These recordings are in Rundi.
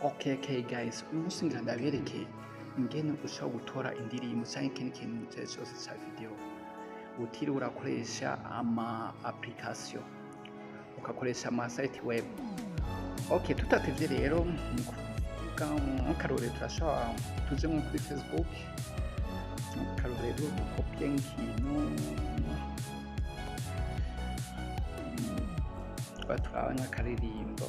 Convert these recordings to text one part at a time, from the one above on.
Okay guys, uyu munsi ngira ndabereke ingene ushobora gutora indirimbo canke ikindi kintu cyose ca video utiriwe urakoresha ama application ukakoresha ama site web. Okay, tutatevye rero akarorero turashobora tuje nko kuri Facebook, akarorero dukopie nk'ikintu turaba nk'akaririmbo.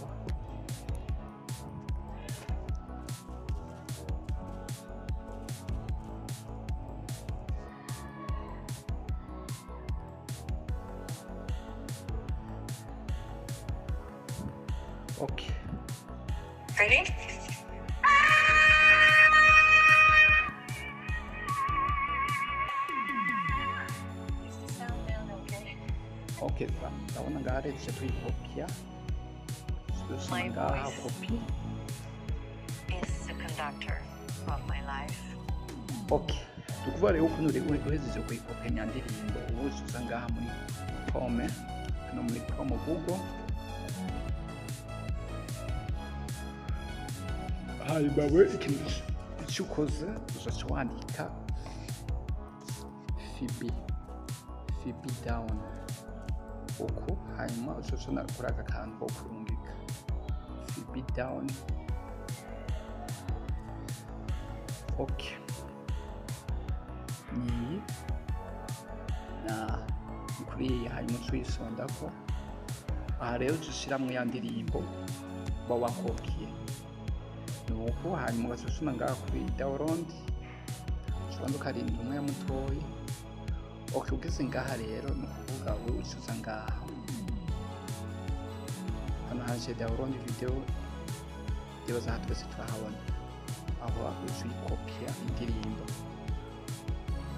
Okay. Ready? Okay, Is the sound down okay? okay, ndabona ngaha rero duce tuyikopia. My ngaha voice. copy. Is the conductor of my life. Okay, tukuvuga rero ukuntu rero uhejeje kuyikopia nyandirimbo ubuzuza ngaha muri Chrome, hano muri Chrome Google. hanyuma we ikintu icyo ukoze uzaca wandika fibi down uko hanyuma uzaca unakora aka kantu ko kurungika fibi down. Okay, ni kuri iyi hanyuma tuyisondako. Aha rero dushyiramo ya ndirimbo uba wakopiye nuko hanyuma ugasuzuma ngaha kuri download ushobora ukarinda umwe mutoyi. Okay, ugeze ngaha rero ni ukuvuga wowe ucuza ngaha hano haje download video ndibaza aha twese turahabona aho uyikopia indirimbo.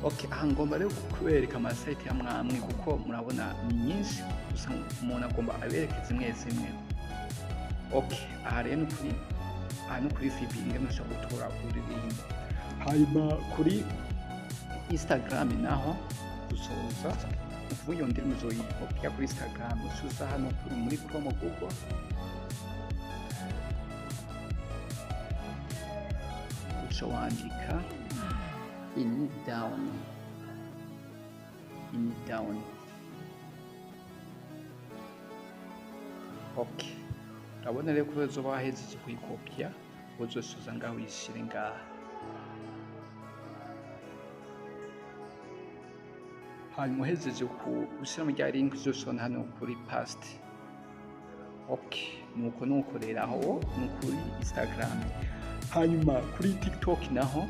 Okay, aha ngomba rero kubereka amasite ya mwamwe kuko murabona ni nyinshi gusa umuntu agomba abereke zimwe zimwe. Okay, aha rero ni kuri fibi ingene ushobora gutora uririmbo. Hanyuma kuri Instagram naho usoza uvuga iyo ndirimbo uzoyikopia kuri Instagram usuza hano kuri muri Chrome Google. uca wandika in down. Okay, urabona rero ko uzoba wahejeje kuyikopia uzosuza ngaho uyishire ngaha. hanyuma uhejeje gushyiramo rya link uzosona hano kuri past. Okay, nuko rero aho ni kuri Instagram. hanyuma kuri TikTok naho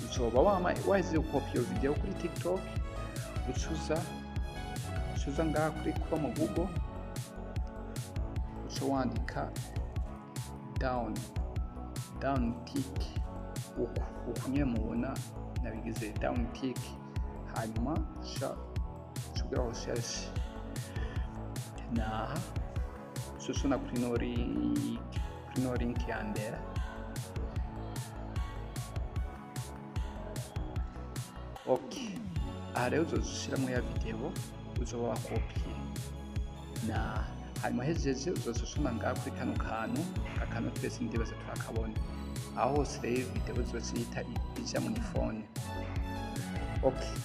uzoba wahejeje gukopia iyo video kuri TikTok ucuza ngaha kuri Chrome Google uca wandika down tick uku nyine mubona nabigize down tick. hanyuma ushobora recherche naha ushobora kuri no link ya mbere. Okay, aha rero uzoshyiramo ya video uzoba wakopiye na hanyuma hejeje uzosoma ngaha kuri kano kantu twese ndibaza turakabona aho hose rero video zose ija mu phone. Okay,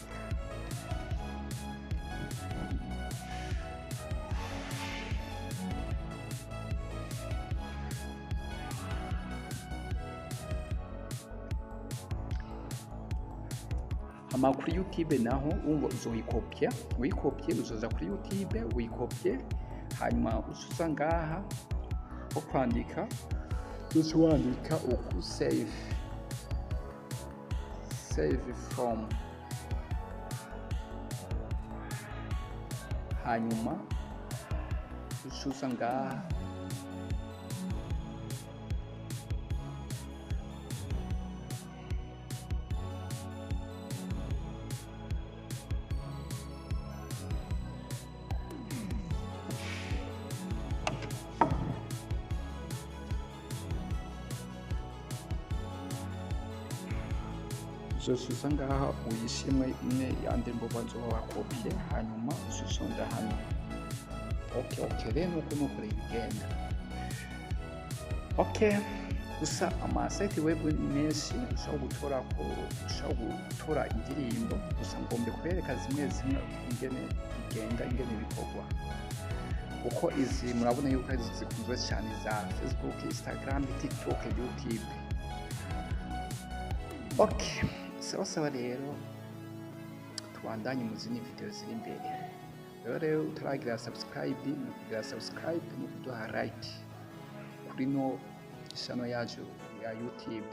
hama kuri YouTube naho uzoyikopia uzoza kuri YouTube uyikopie hanyuma usuza ngaha ko kwandika wandika uku save from hanyuma usuza ngaha uzosuza ngaha uyishimwe imwe yandi mboba nzoba wakopiye hanyuma uzusonda hano. Okay, rero nuko rero bigenda. Okay, gusa amasite web ni menshi ushobora gutora indirimbo, gusa ngombe kubereka zimwe ingene igenda, ingene bikorwa, uko izi murabona yuko izi zikunzwe cyane za Facebook, Instagram, TikTok, YouTube. Okay, sawa rero tubandanye mu zindi video ziri imbere. Rero utaragira subscribe, nukugira subscribe no kuduha like kuri no channel yacu ya YouTube.